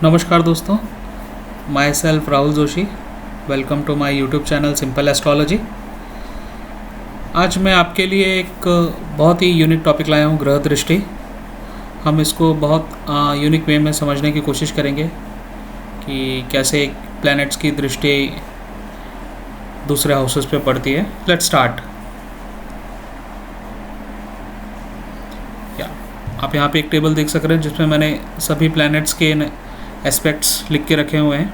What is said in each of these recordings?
नमस्कार दोस्तों, myself Rahul Joshi. Welcome to my YouTube channel simple astrology. आज मैं आपके लिए एक बहुत ही यूनिक टॉपिक लाया हूँ, ग्रह दृष्टि। हम इसको बहुत यूनिक वे में समझने की कोशिश करेंगे कि कैसे एक प्लैनेट्स की दृष्टि दूसरे हाउसेस पे पड़ती है। Let's start. आप यहाँ पे एक टेबल देख सक रहे हैं जिसमें मैंने सभी प्लैनेट्स के एस्पेक्ट्स लिख के रखे हुए हैं।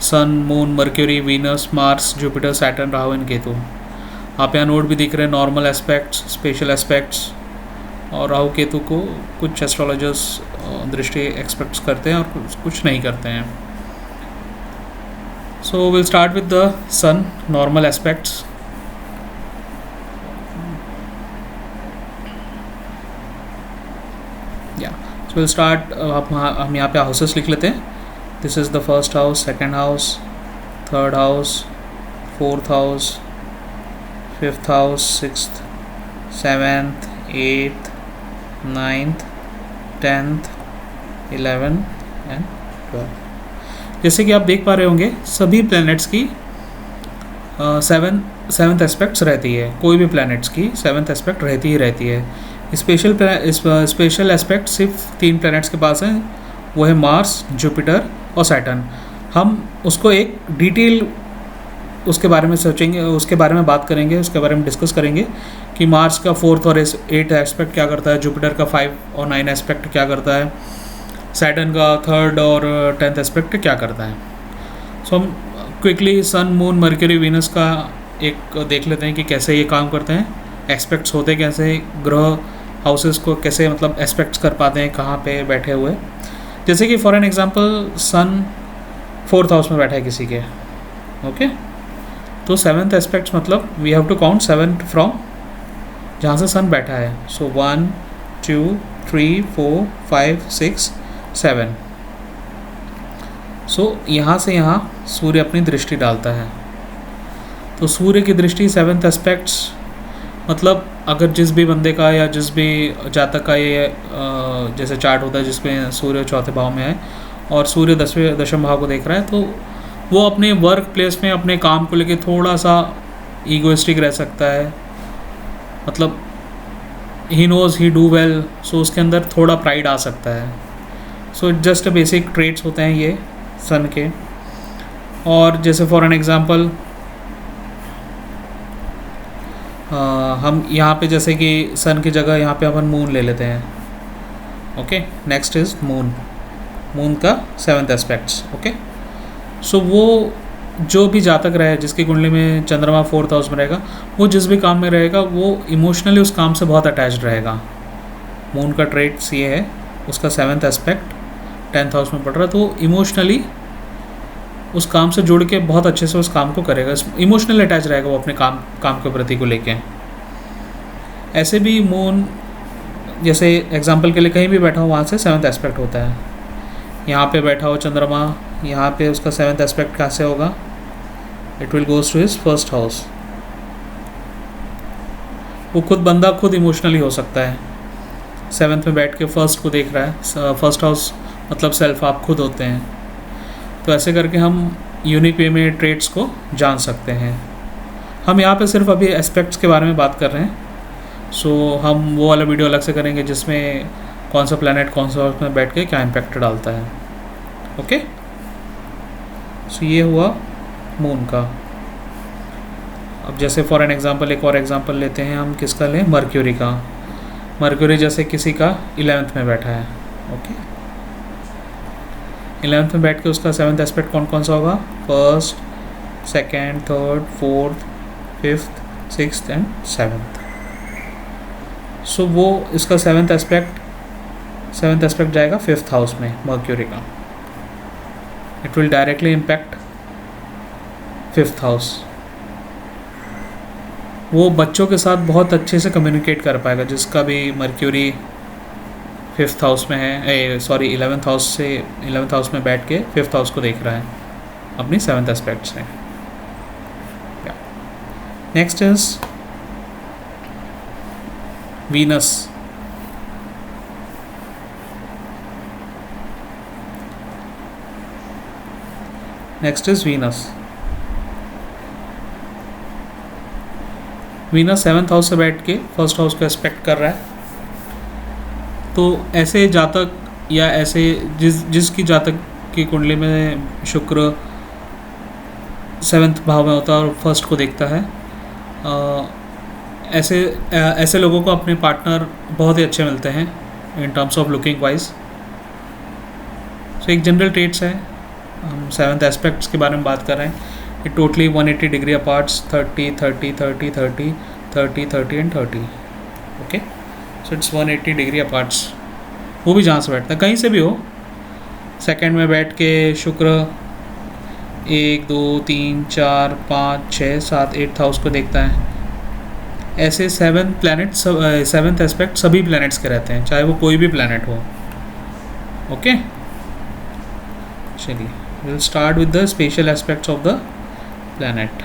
Sun, moon, Mercury, Venus, Mars, Jupiter, Saturn, Rahu and Ketu. आप यहाँ नोट भी दिख रहे हैं, नॉर्मल एस्पेक्ट्स, स्पेशल एस्पेक्ट्स। और राहु केतु को कुछ एस्ट्रोलॉजर्स दृष्टि एक्सपेक्ट्स करते हैं और कुछ नहीं करते हैं। So will start with the sun, normal aspects. So we'll start, हम यहाँ पे हाउसेस लिख लेते हैं। This is the first house, second house, third house, fourth house, fifth house, sixth, seventh, eighth, ninth, tenth, 11 and 12। जैसे कि आप देख पा रहे होंगे सभी प्लैनेट्स की सेवन्थ एस्पेक्ट्स रहती है। कोई भी प्लैनेट्स की सेवन्थ एस्पेक्ट रहती ही रहती है। स्पेशल एस्पेक्ट सिर्फ 3 प्लैनेट्स के पास हैं, वो है मार्स, जुपिटर और सैटर्न। हम उसको एक डिटेल उसके बारे में सोचेंगे, उसके बारे में बात करेंगे, उसके बारे में डिस्कस करेंगे कि मार्स का 4th और 8th एस्पेक्ट क्या करता है, जुपिटर का 5 और 9 एस्पेक्ट क्या करता है, सैटर्न का 3rd और 10th एस्पेक्ट क्या करता है। सो हम क्विकली सन, मून, मर्क्यूरी, वीनस का एक देख लेते हैं कि कैसे ये काम करते हैं, एस्पेक्ट्स होते कैसे, ग्रह हाउसेस को कैसे मतलब एस्पेक्ट्स कर पाते हैं, कहाँ पे बैठे हुए। जैसे कि for an example sun 4th house में बैठा है किसी के, ओके। तो 7th एस्पेक्ट्स मतलब we have to count 7 from जहाँ से सन बैठा है। सो 1 2 3 4 5 6 7। सो यहाँ से यहाँ सूर्य अपनी दृष्टि डालता है। तो सूर्य की दृष्टि 7th एस्पेक्ट्स मतलब अगर जिस भी बंदे का या जिस भी जातक का ये जैसे चार्ट होता है जिसमें सूर्य 4थे भाव में है और सूर्य 10वें भाव को देख रहा है, तो वो अपने वर्क प्लेस में अपने काम को लेके थोड़ा सा ईगोइस्टिक रह सकता है। मतलब he knows he do well, so उसके अंदर थोड़ा प्राइड आ सकता है। सो जस्ट बेसिक ट्रेट्स होते हैं ये सन के। और जैसे फॉर एन एग्जांपल हम यहाँ पे जैसे कि सन की जगह यहाँ पे अपन मून ले लेते हैं, okay. Next is moon, moon का 7th एस्पेक्ट्स, ओके। सो वो जो भी जातक रहे जिसकी कुंडली में चंद्रमा 4th हाउस में रहेगा, वो जिस भी काम में रहेगा वो इमोशनली उस काम से बहुत अटैच्ड रहेगा। मून का ट्रेट्स ये है, उसका 7th एस्पेक्ट 10th हाउस में पड़ रहा है, तो इमोशनली उस काम से जुड़ के बहुत अच्छे से उस काम को करेगा, इमोशनल अटैच रहेगा वो अपने काम के प्रति को लेके। ऐसे भी मून जैसे एग्जांपल के लिए कहीं भी बैठा हो वहाँ से 7th एस्पेक्ट होता है। यहाँ पे बैठा हो चंद्रमा, यहाँ पे उसका 7th एस्पेक्ट कैसे होगा, it will goes to his 1st house. वो खुद बंदा खुद इमोशनली हो सकता है, 7th में बैठ के 1st को देख रहा है। 1st हाउस मतलब सेल्फ, आप खुद होते हैं। तो ऐसे करके हम यूनिक वे में ट्रेड्स को जान सकते हैं। हम यहाँ पे सिर्फ अभी एस्पेक्ट्स के बारे में बात कर रहे हैं। सो हम वो वाला वीडियो अलग से करेंगे जिसमें कौन सा प्लैनेट कौन सा हाउस में बैठ के क्या इम्पैक्ट डालता है, ओके। सो ये हुआ मून का। अब जैसे फॉर एन एग्जांपल एक और एग्जांपल लेते हैं हम, किसका लें, मर्क्यूरी का। मर्क्यूरी जैसे किसी का 11th में बैठा है, ओके। 11th में बैठ के उसका 7th एस्पेक्ट कौन कौन सा होगा, 1st, 2nd, 3rd, 4th, 5th, 6th and 7th। सो वो इसका 7th एस्पेक्ट जाएगा 5th हाउस में मर्क्यूरी का। It will directly impact 5th house. वो बच्चों के साथ बहुत अच्छे से कम्युनिकेट कर पाएगा जिसका भी मर्क्यूरी 5th हाउस में है, 11th हाउस से 11th हाउस में बैठ के 5th हाउस को देख रहा है अपनी 7th एस्पेक्ट से। Next is Venus. Next is Venus. Venus 7th house से बैठ के 1st हाउस को एस्पेक्ट कर रहा है। तो ऐसे जातक या ऐसे जिसकी जातक की कुंडली में शुक्र 7th भाव में होता है और 1st को देखता है, ऐसे लोगों को अपने पार्टनर बहुत ही अच्छे मिलते हैं in terms of looking wise. So एक जनरल ट्रेट्स है, हम 7th एस्पेक्ट्स के बारे में बात कर रहे हैं। It totally 180 degree अपार्ट्स, 30 30 30 30 30 30 and 30। Okay, so it's 180 degree अपार्ट्स। वो भी जहाँ से बैठता है, कहीं से भी हो, सेकंड में बैठ के शुक्र 1 2 3 4 5 6 7 8th हाउस को देखता है। ऐसे 7 प्लैनेट 7th एस्पेक्ट सभी प्लैनेट्स के रहते हैं, चाहे वो कोई भी प्लैनेट हो। ओके, चलिए will start with the special aspects of the planet.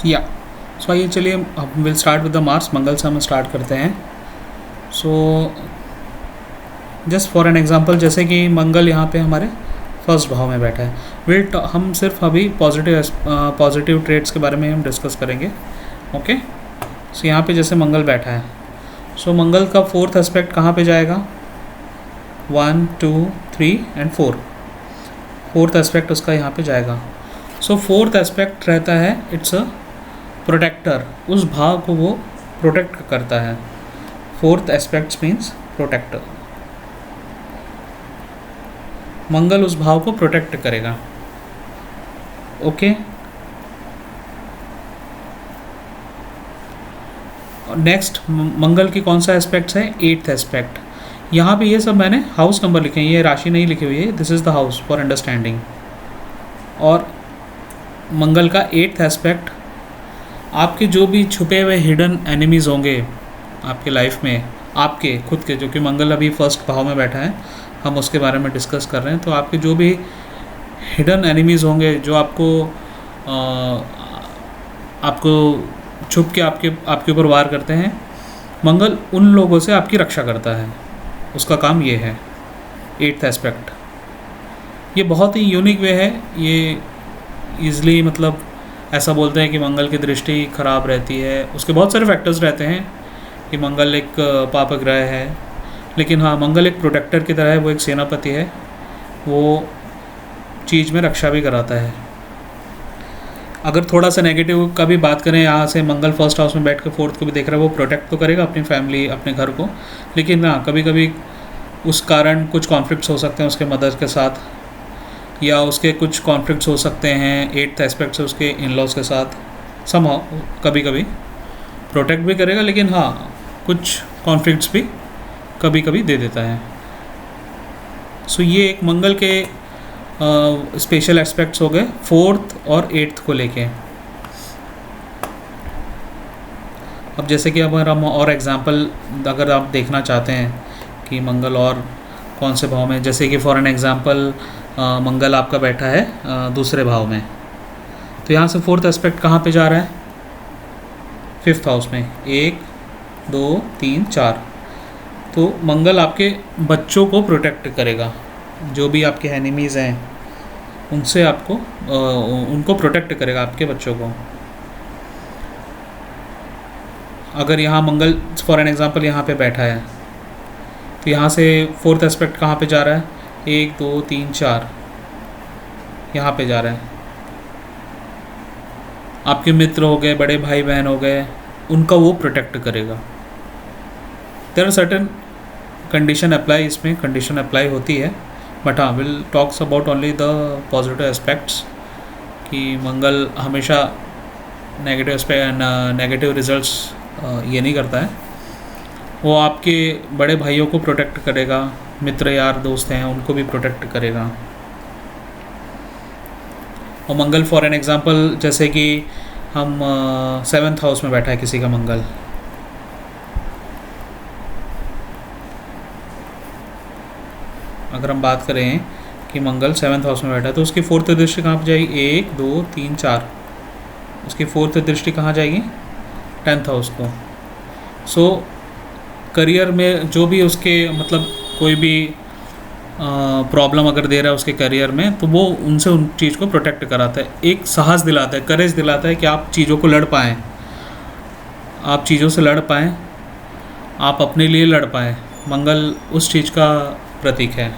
या सो आइए चलिए हम will start with the Mars. Mangal से हम स्टार्ट करते हैं। So just for an example, जैसे कि मंगल यहाँ पे हमारे 1st भाव में बैठा है, हम सिर्फ अभी पॉजिटिव ट्रेड्स के बारे में हम डिस्कस करेंगे। ओके, सो यहाँ पे जैसे मंगल बैठा है, सो मंगल का 4th एस्पेक्ट कहाँ पे जाएगा? 1 2 3 एंड 4, 4th एस्पेक्ट उसका यहाँ पे जाएगा। सो 4th एस्पेक्ट रहता है, इट्स अ प्रोटेक्टर, उस भाव को वो प्रोटेक्ट करता है। 4th एस्पेक्ट मीन्स प्रोटेक्टर, मंगल उस भाव को प्रोटेक्ट करेगा। ओके, नेक्स्ट मंगल की कौन सा एस्पेक्ट है? 8th aspect. यहाँ पे ये सब मैंने हाउस नंबर लिखे हैं, ये राशि नहीं लिखी हुई है, this is the house for understanding. और मंगल का 8th एस्पेक्ट, आपके जो भी छुपे हुए हिडन एनिमीज़ होंगे आपके लाइफ में, आपके खुद के, जो कि मंगल अभी 1st भाव में बैठा है, हम उसके बारे में डिस्कस कर रहे हैं। तो आपके जो भी हिडन एनिमीज़ होंगे, जो आपको छुप के आपके ऊपर वार करते हैं, मंगल उन लोगों से आपकी रक्षा करता है, उसका काम ये है 8th एस्पेक्ट। ये बहुत ही यूनिक वे है। ये ईज़िली मतलब ऐसा बोलते हैं कि मंगल की दृष्टि खराब रहती है, उसके बहुत सारे फैक्टर्स रहते हैं कि मंगल एक पाप ग्रह है, लेकिन हाँ, मंगल एक प्रोटेक्टर की तरह है, वो एक सेनापति है, वो चीज़ में रक्षा भी कराता है। अगर थोड़ा सा नेगेटिव का भी बात करें, यहाँ से मंगल 1st हाउस में बैठ कर 4th को भी देख रहा है, वो प्रोटेक्ट तो करेगा अपनी फैमिली, अपने घर को, लेकिन हाँ, कभी कभी उस कारण कुछ कॉन्फ्लिक्ट्स हो सकते हैं उसके मदर के साथ, या उसके कुछ कॉन्फ्लिक्ट्स हो सकते हैं 8th एस्पेक्ट से उसके इन-लॉज के साथ। समहाउ कभी कभी प्रोटेक्ट भी करेगा, लेकिन हाँ, कुछ कॉन्फ्लिक्ट्स भी कभी कभी दे देता है। सो ये एक मंगल के स्पेशल एस्पेक्ट्स हो गए 4th और 8th को लेके। अब जैसे कि अगर हम और एग्जांपल अगर आप देखना चाहते हैं कि मंगल और कौन से भाव में, जैसे कि फॉर एन एग्जांपल मंगल आपका बैठा है 2रे भाव में, तो यहाँ से 4th एस्पेक्ट कहाँ पे जा रहा है? 5th हाउस में, 1 2 3 4। तो मंगल आपके बच्चों को प्रोटेक्ट करेगा, जो भी आपके एनिमीज़ हैं उनसे आपको उनको प्रोटेक्ट करेगा, आपके बच्चों को। अगर यहाँ मंगल फॉर एन एग्जांपल यहाँ पे बैठा है, तो यहाँ से 4th एस्पेक्ट कहाँ पे जा रहा है? 1 2 3 4, यहाँ पे जा रहा है। आपके मित्र हो गए, बड़े भाई बहन हो गए, उनका वो प्रोटेक्ट करेगा। There are certain condition apply, इसमें कंडीशन अप्लाई होती है, बट हाँ, will talks about only the positive aspects, कि मंगल हमेशा नेगेटिव रिजल्ट्स ये नहीं करता है। वो आपके बड़े भाइयों को प्रोटेक्ट करेगा, मित्र यार दोस्त हैं उनको भी प्रोटेक्ट करेगा। और मंगल फॉर एन एग्जांपल, जैसे कि हम 7th हाउस में बैठा है किसी का मंगल, अगर हम बात करें कि मंगल 7th हाउस में बैठा है, तो उसकी 4th दृष्टि कहाँ पर जाएगी? 1 2 3 4, उसकी 4th दृष्टि कहाँ जाएगी? 10th हाउस को। सो करियर में जो भी उसके मतलब कोई भी प्रॉब्लम अगर दे रहा है उसके करियर में, तो वो उनसे उन चीज़ को प्रोटेक्ट कराता है, एक साहस दिलाता है, करेज दिलाता है कि आप चीज़ों को लड़ पाएँ, आप चीज़ों से लड़ पाएँ, आप अपने लिए लड़ पाएँ। मंगल उस चीज़ का प्रतीक है।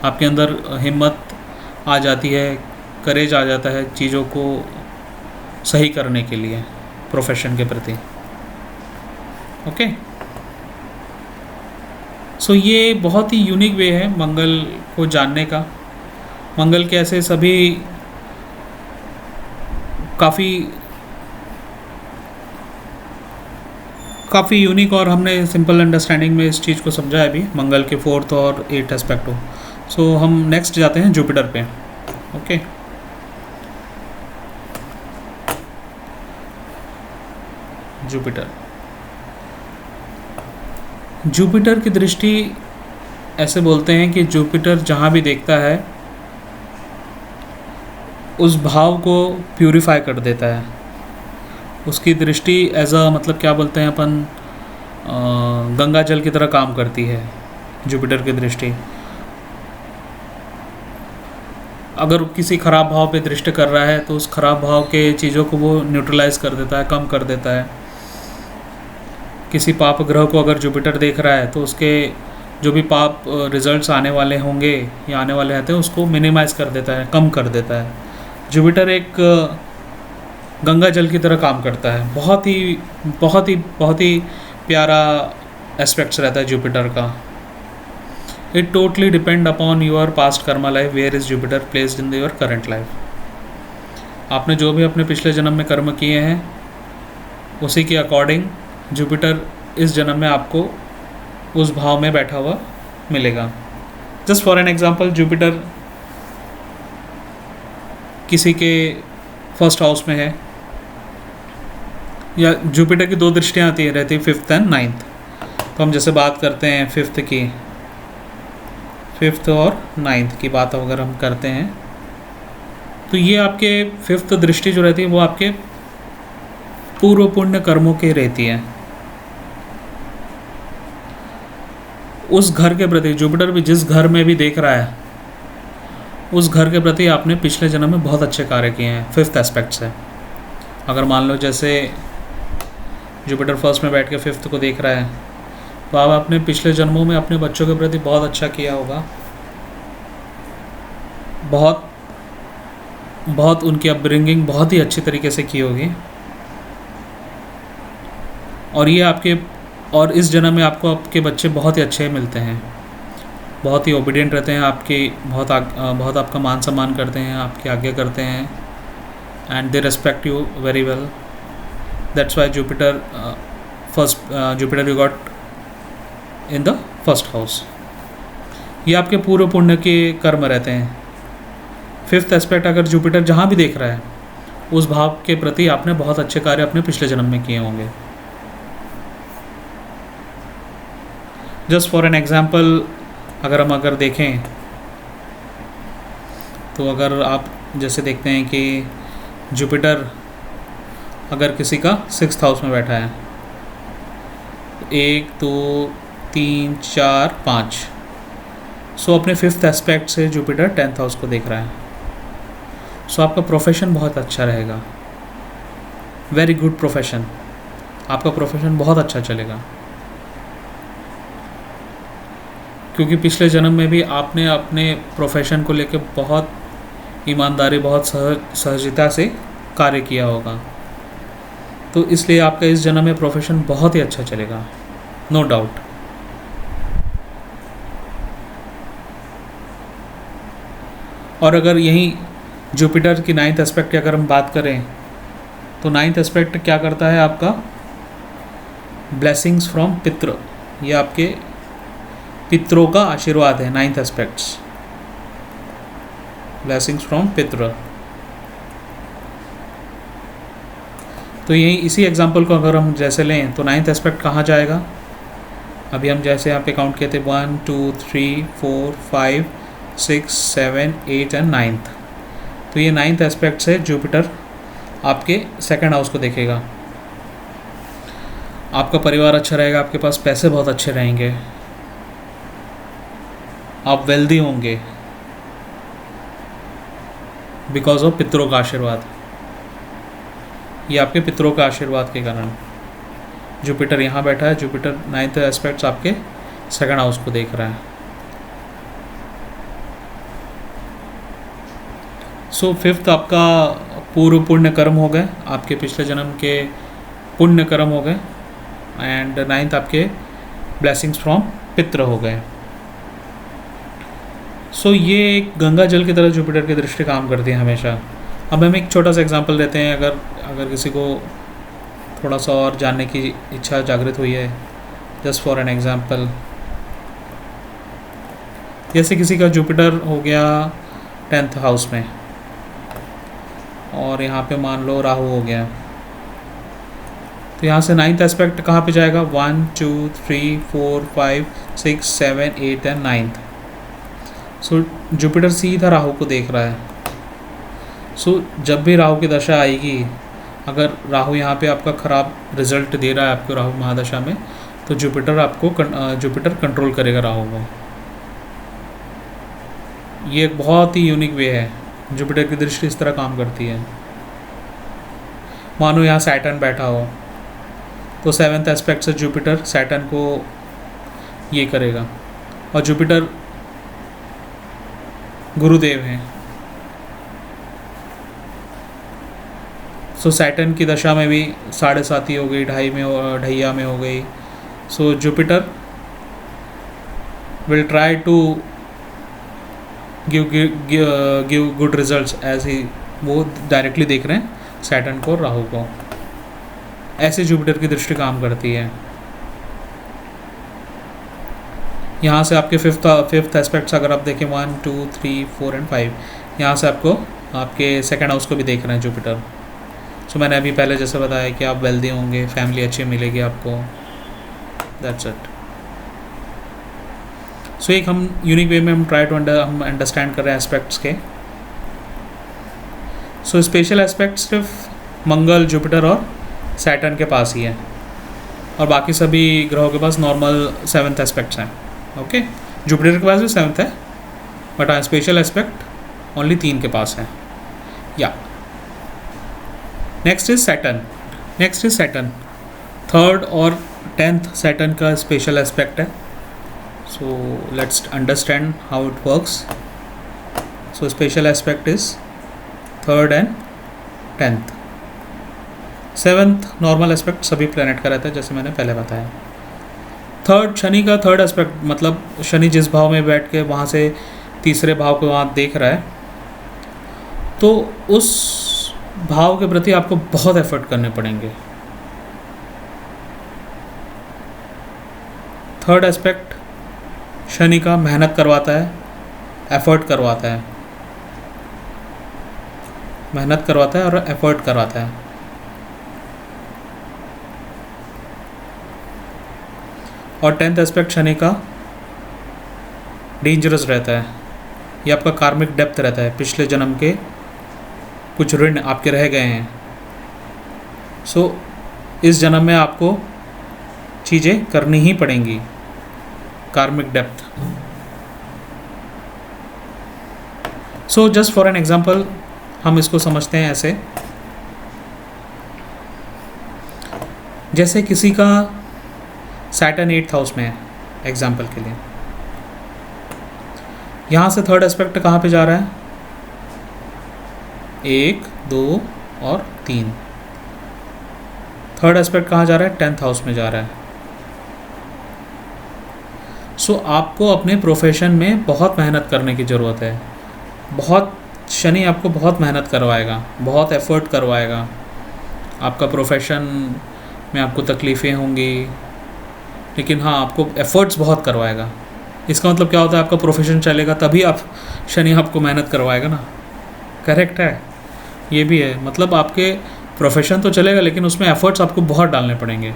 आपके अंदर हिम्मत आ जाती है, करेज आ जाता है चीज़ों को सही करने के लिए प्रोफेशन के प्रति। ओके, सो ये बहुत ही यूनिक वे है मंगल को जानने का। मंगल के ऐसे सभी काफ़ी यूनिक, और हमने सिंपल अंडरस्टैंडिंग में इस चीज़ को समझा है अभी, मंगल के 4th और 8th एस्पेक्ट हो। सो हम नेक्स्ट जाते हैं जुपिटर पे। ओके, जुपिटर की दृष्टि, ऐसे बोलते हैं कि जुपिटर जहाँ भी देखता है उस भाव को प्यूरिफाई कर देता है। उसकी दृष्टि एज अ मतलब क्या बोलते हैं अपन, गंगा जल की तरह काम करती है जुपिटर की दृष्टि। अगर किसी ख़राब भाव पे दृष्टि कर रहा है तो उस ख़राब भाव के चीज़ों को वो न्यूट्रलाइज कर देता है, कम कर देता है। किसी पाप ग्रह को अगर जुपिटर देख रहा है तो उसके जो भी पाप रिजल्ट्स आने वाले होंगे या आने वाले रहते हैं उसको मिनिमाइज़ कर देता है, कम कर देता है। जुपिटर एक गंगा जल की तरह काम करता है। बहुत ही प्यारा एस्पेक्ट्स रहता है जुपिटर का। It totally depend upon your past karma life, where is Jupiter placed in your current life. आपने जो भी अपने पिछले जन्म में कर्म किए हैं उसी के अकॉर्डिंग जुपिटर इस जन्म में आपको उस भाव में बैठा हुआ मिलेगा। Just for an example, Jupiter किसी के फर्स्ट हाउस में है, या जुपिटर की 2 दृष्टियाँ आती है रहती है 5th एंड 9th। तो हम जैसे बात करते हैं 5th और 9th की बात अगर हम करते हैं तो ये आपके 5th दृष्टि जो रहती है वो आपके पूर्व पुण्य कर्मों की रहती है। उस घर के प्रति जुपिटर भी जिस घर में भी देख रहा है उस घर के प्रति आपने पिछले जन्म में बहुत अच्छे कार्य किए हैं। 5th एस्पेक्ट से अगर मान लो जैसे जुपिटर फर्स्ट में बैठ के 5th को देख रहा है तो आप अपने पिछले जन्मों में अपने बच्चों के प्रति बहुत अच्छा किया होगा, बहुत उनकी अपब्रिंगिंग बहुत ही अच्छी तरीके से की होगी, और ये आपके और इस जन्म में आपको आपके बच्चे बहुत ही अच्छे मिलते हैं, बहुत ही ओबीडियंट रहते हैं, आपकी बहुत आपका मान सम्मान करते हैं, आपकी आज्ञा करते हैं, and they respect you very well. That's why Jupiter you got in the first house. ये आपके पूर्व पुण्य के कर्म रहते हैं। 5th एस्पेक्ट अगर जुपिटर जहाँ भी देख रहा है उस भाव के प्रति आपने बहुत अच्छे कार्य अपने पिछले जन्म में किए होंगे। जस्ट फॉर एन एग्जाम्पल अगर देखें तो अगर आप जैसे देखते हैं कि जुपिटर अगर किसी का 6th हाउस में बैठा है, 1 2 3 4 5, सो अपने 5th एस्पेक्ट से जुपिटर 10th हाउस को देख रहा है। सो आपका प्रोफेशन बहुत अच्छा रहेगा, वेरी गुड प्रोफेशन, आपका प्रोफेशन बहुत अच्छा चलेगा, क्योंकि पिछले जन्म में भी आपने अपने प्रोफेशन को लेकर बहुत ईमानदारी, बहुत सहजता से कार्य किया होगा, तो इसलिए आपका इस जन्म में प्रोफेशन बहुत ही अच्छा चलेगा, नो डाउट। और अगर यहीं जुपिटर की 9th एस्पेक्ट की अगर हम बात करें तो 9th एस्पेक्ट क्या करता है, आपका ब्लेसिंग्स फ्रॉम पितृ, ये आपके पितरों का आशीर्वाद है। 9th एस्पेक्ट्स, ब्लेसिंग्स फ्रॉम पितृ। तो यही इसी एग्जांपल को अगर हम जैसे लें तो 9th एस्पेक्ट कहाँ जाएगा, अभी हम जैसे यहाँ पे काउंट किए थे 1 2 3 4 5 6 7 8 एंड 9th, तो ये 9th एस्पेक्ट से जुपिटर आपके 2nd हाउस को देखेगा। आपका परिवार अच्छा रहेगा, आपके पास पैसे बहुत अच्छे रहेंगे, आप वेल्दी होंगे बिकॉज ऑफ पितरों का आशीर्वाद। ये आपके पितरों का आशीर्वाद के कारण। जुपिटर यहाँ बैठा है, जुपिटर 9th एस्पेक्ट्स आपके सेकंड हाउस को देख रहा है। सो 5th आपका पूर्व पुण्य कर्म हो गए, आपके पिछले जन्म के पुण्य कर्म हो गए, एंड 9th आपके ब्लेसिंग्स फ्रॉम पितृ हो गए। सो ये एक गंगा जल की तरह जुपिटर की दृष्टि काम करती है हमेशा। अब हम एक छोटा सा एग्जांपल लेते हैं, अगर किसी को थोड़ा सा और जानने की इच्छा जागृत हुई है, जस्ट फॉर एन एग्जांपल, जैसे किसी का जुपिटर हो गया 10th हाउस में और यहाँ पे मान लो राहु हो गया, तो यहाँ से 9th एस्पेक्ट कहाँ पे जाएगा? 1 2 3 4 5 6 7 8 एंड 9th। सो जुपिटर सीधा राहु को देख रहा है। सो जब भी राहु की दशा आएगी, अगर राहु यहाँ पे आपका ख़राब रिजल्ट दे रहा है आपको राहु महादशा में, तो जुपिटर कंट्रोल करेगा राहु को। ये एक बहुत ही यूनिक वे है, जुपिटर की दृष्टि इस तरह काम करती है। मानो यहाँ सैटर्न बैठा हो, तो 7th एस्पेक्ट से जुपिटर सैटर्न को ये करेगा, और जुपिटर गुरुदेव हैं। सो सैटर्न की दशा में भी 7.5 हो गई, 2.5 में हो गई। So Jupiter will try to give good results as he, वो डायरेक्टली देख रहे हैं सैटर्न को और राहु को। ऐसे जुपिटर की दृष्टि काम करती है। यहाँ से आपके फिफ्थ एस्पेक्ट्स अगर आप देखें 1 2 3 4 एंड 5, यहाँ से आपको आपके सेकंड हाउस को भी देख रहे हैं जुपिटर। सो मैंने अभी पहले जैसे बताया कि आप वेल्दी होंगे, फैमिली अच्छी मिलेगी आपको, दैट्स इट। सो एक हम यूनिक वे में हम हम अंडरस्टैंड कर रहे हैं एस्पेक्ट्स के। सो स्पेशल एस्पेक्ट सिर्फ मंगल, जुपिटर और सैटर्न के पास ही है, और बाकी सभी ग्रहों के पास नॉर्मल 7th एस्पेक्ट्स हैं। ओके, जुपिटर के पास भी 7th है, बट हाँ स्पेशल एस्पेक्ट ओनली 3 के पास है। या नेक्स्ट इज सैटर्न। 3rd और 10th सैटर्न का स्पेशल एस्पेक्ट है। So let's understand how it works. So special aspect is 3rd and 10th। 7th normal aspect सभी प्लैनेट का रहता है, जैसे मैंने पहले बताया। 3rd शनि का 3rd एस्पेक्ट, मतलब शनि जिस भाव में बैठ के वहाँ से तीसरे भाव को वहाँ देख रहा है, तो उस भाव के प्रति आपको बहुत एफर्ट करने पड़ेंगे। 3rd एस्पेक्ट शनि का मेहनत करवाता है, एफर्ट करवाता है, मेहनत करवाता है और एफर्ट करवाता है। और 10th एस्पेक्ट शनि का डेंजरस रहता है, ये आपका कार्मिक डेप्थ रहता है, पिछले जन्म के कुछ ऋण आपके रह गए हैं। सो इस जन्म में आपको चीज़ें करनी ही पड़ेंगी, कार्मिक depth. So just for an example हम इसको समझते हैं ऐसे, जैसे किसी का सैटर्न 8th हाउस में है, एग्जाम्पल के लिए, यहाँ से 3rd एस्पेक्ट कहाँ पे जा रहा है? 1 2 और 3। 3rd एस्पेक्ट कहाँ जा रहा है? 10th हाउस में जा रहा है। सो आपको अपने प्रोफेशन में बहुत मेहनत करने की ज़रूरत है। शनि आपको बहुत मेहनत करवाएगा, बहुत एफर्ट करवाएगा। आपका प्रोफेशन में आपको तकलीफ़ें होंगी, लेकिन हाँ आपको एफर्ट्स बहुत करवाएगा। इसका मतलब क्या होता है? आपका प्रोफेशन चलेगा तभी शनि आपको मेहनत करवाएगा ना। करेक्ट है, ये भी है। मतलब आपके प्रोफेशन तो चलेगा, लेकिन उसमें एफर्ट्स आपको बहुत डालने पड़ेंगे।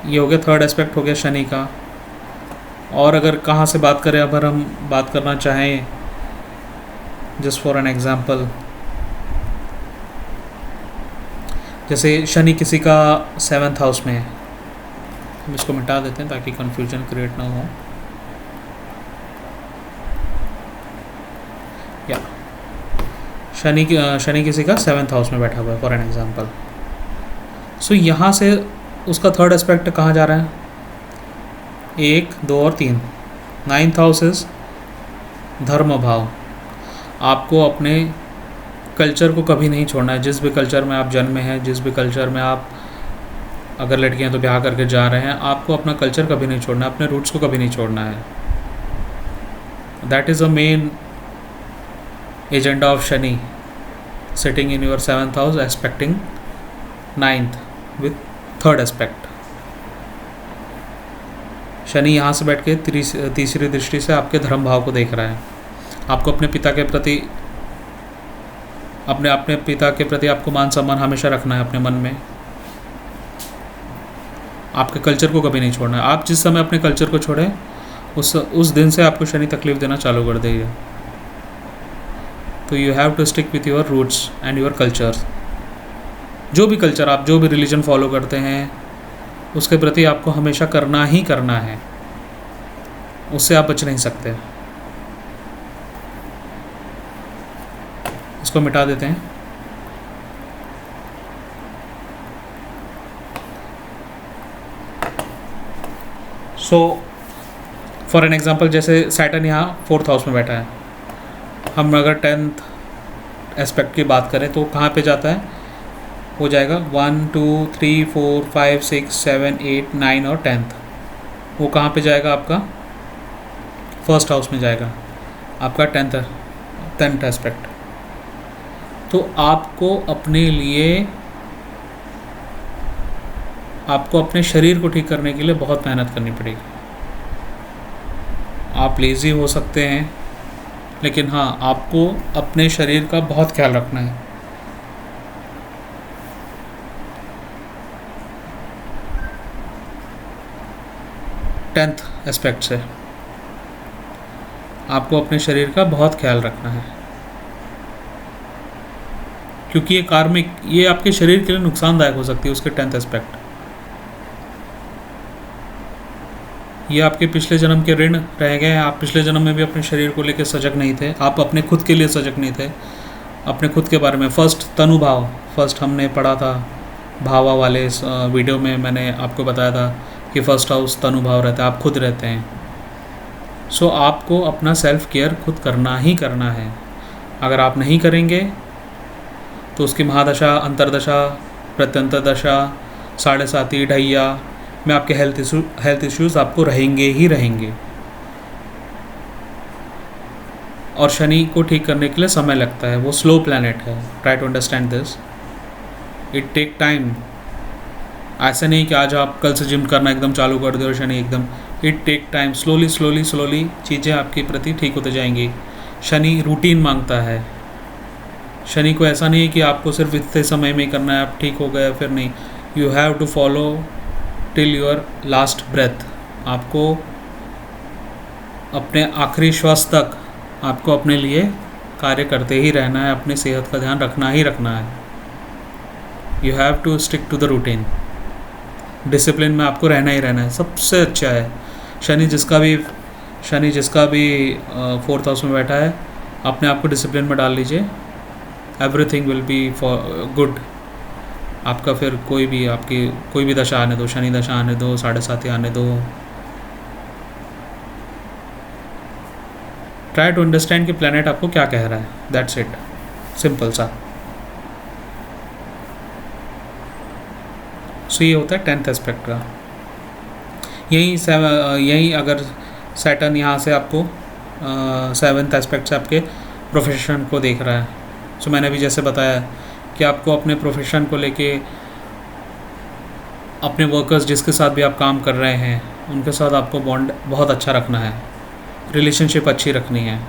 ये हो गया 3rd एस्पेक्ट, हो गया शनि का। और अगर कहाँ से बात करें, अगर हम बात करना चाहें, जस्ट फॉर एन एग्जांपल, जैसे शनि किसी का 7th हाउस में है, हम इसको मिटा देते हैं ताकि कन्फ्यूजन क्रिएट ना हो। या शनि किसी का 7th हाउस में बैठा हुआ है फॉर एन एग्जांपल। सो यहाँ से उसका थर्ड एस्पेक्ट कहाँ जा रहा है, 1, 2 और 3। 9th हाउस इज धर्म भाव। आपको अपने कल्चर को कभी नहीं छोड़ना है। जिस भी कल्चर में आप जन्मे हैं, जिस भी कल्चर में आप, अगर लड़के हैं तो ब्याह करके जा रहे हैं, आपको अपना कल्चर कभी नहीं छोड़ना है, अपने रूट्स को कभी नहीं छोड़ना है। That is a main agenda of Shani sitting in your 7th house expecting 9th with third aspect. Shani यहाँ से बैठ के तीसरी दृष्टि से आपके धर्म भाव को देख रहा है। आपको अपने पिता के प्रति अपने पिता के प्रति आपको मान सम्मान हमेशा रखना है अपने मन में। आपके कल्चर को कभी नहीं छोड़ना है। आप जिस समय अपने कल्चर को छोड़ें उस दिन से आपको शनि तकलीफ देना चालू कर देगा। तो you have to stick with your roots and your culture. जो भी कल्चर आप, जो भी रिलीजन फॉलो करते हैं, उसके प्रति आपको हमेशा करना ही करना है, उससे आप बच नहीं सकते। इसको मिटा देते हैं। सो फॉर एन एग्जांपल, जैसे सैटर्न यहाँ 4th हाउस में बैठा है, हम अगर 10th एस्पेक्ट की बात करें तो कहाँ पे जाता है, हो जाएगा 1, 2, 3, 4, 5, 6, 7, 8, 9 और 10th। वो कहाँ पे जाएगा, आपका 1st हाउस में जाएगा, आपका 10th एस्पेक्ट। तो आपको अपने शरीर को ठीक करने के लिए बहुत मेहनत करनी पड़ेगी। आप लेज़ी हो सकते हैं, लेकिन हाँ, आपको अपने शरीर का बहुत ख्याल रखना है। टेंथ एस्पेक्ट से आपको अपने शरीर का बहुत ख्याल रखना है, क्योंकि ये कार्मिक, ये आपके शरीर के लिए नुकसानदायक हो सकती है। उसके 10th एस्पेक्ट, ये आपके पिछले जन्म के ऋण रह गए हैं। आप पिछले जन्म में भी अपने शरीर को लेकर सजग नहीं थे, आप अपने खुद के लिए सजग नहीं थे, अपने खुद के बारे में। फर्स्ट तनुभाव, फर्स्ट हमने पढ़ा था भावा वाले इस वीडियो में, मैंने आपको बताया था कि फर्स्ट हाउस तनुभाव रहता है, आप खुद रहते हैं। सो आपको अपना सेल्फ केयर खुद करना ही करना है। अगर आप नहीं करेंगे तो उसकी महादशा, अंतरदशा, प्रत्यंतर दशा, 7.5 ढैया में आपके हेल्थ इश्यूज़ आपको रहेंगे ही रहेंगे। और शनि को ठीक करने के लिए समय लगता है, वो स्लो प्लैनेट है। Try to understand this, it take time. ऐसा नहीं कि आज आप कल से जिम करना एकदम चालू कर दे और शनि एकदम, it take time. Slowly slowly slowly चीज़ें आपके प्रति ठीक होते जाएंगी। शनि रूटीन मांगता है। शनि को ऐसा नहीं है कि आपको सिर्फ इतने समय में करना है, आप ठीक हो गए फिर नहीं। You have to follow till your last breath. आपको अपने आखिरी श्वास तक आपको अपने लिए कार्य करते ही रहना है, अपनी सेहत का ध्यान रखना ही रखना है। You have to stick to the routine. Discipline में आपको रहना ही रहना है, सबसे अच्छा है। शनि जिसका भी 4th हाउस में बैठा है, अपने आप को डिसिप्लिन में डाल लीजिए, everything will be for good. आपका फिर कोई भी दशा आने दो, शनि दशा आने दो, 7.5 आने दो। ट्राई टू अंडरस्टैंड कि प्लैनेट आपको क्या कह रहा है, दैट्स इट, सिंपल सा। सो ये होता है 10th एस्पेक्ट का। यही अगर सैटर्न यहाँ से आपको 7th एस्पेक्ट से आपके प्रोफेशन को देख रहा है। सो मैंने भी जैसे बताया कि आपको अपने प्रोफेशन को लेके, अपने वर्कर्स जिसके साथ भी आप काम कर रहे हैं, उनके साथ आपको बॉन्ड बहुत अच्छा रखना है, रिलेशनशिप अच्छी रखनी है।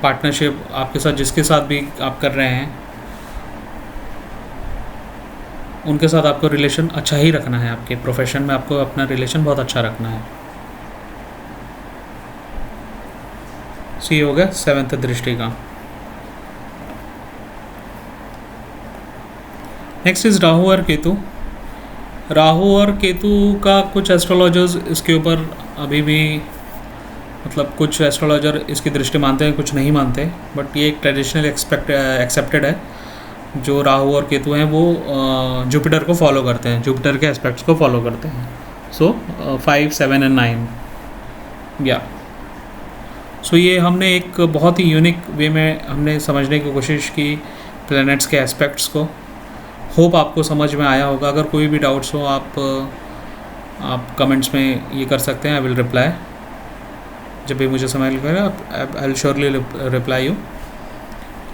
पार्टनरशिप आपके साथ, जिसके साथ भी आप कर रहे हैं, उनके साथ आपको रिलेशन अच्छा ही रखना है। आपके प्रोफेशन में आपको अपना रिलेशन बहुत अच्छा रखना है। सो ये हो गया 7th दृष्टि का। नेक्स्ट इज़ राहु और केतु। राहु और केतु का कुछ एस्ट्रोलॉजर्स इसके ऊपर अभी भी, मतलब कुछ एस्ट्रोलॉजर इसकी दृष्टि मानते हैं, कुछ नहीं मानते, बट ये एक ट्रेडिशनल एक्सेप्टेड है। जो राहु और केतु हैं वो जुपिटर को फॉलो करते हैं, जुपिटर के एस्पेक्ट्स को फॉलो करते हैं। सो 5, 7 एंड 9 या सो ये हमने एक बहुत ही यूनिक वे में हमने समझने की कोशिश की प्लैनेट्स के एस्पेक्ट्स को। होप आपको समझ में आया होगा। अगर कोई भी डाउट्स हो आप कमेंट्स में ये कर सकते हैं, आई विल रिप्लाई। जब भी मुझे समय लगेगा I will surely reply you.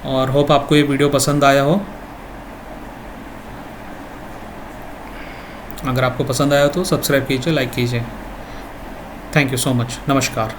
और होप आपको ये वीडियो पसंद आया हो। अगर आपको पसंद आया तो सब्सक्राइब कीजिए, लाइक कीजिए। Thank you so much. नमस्कार।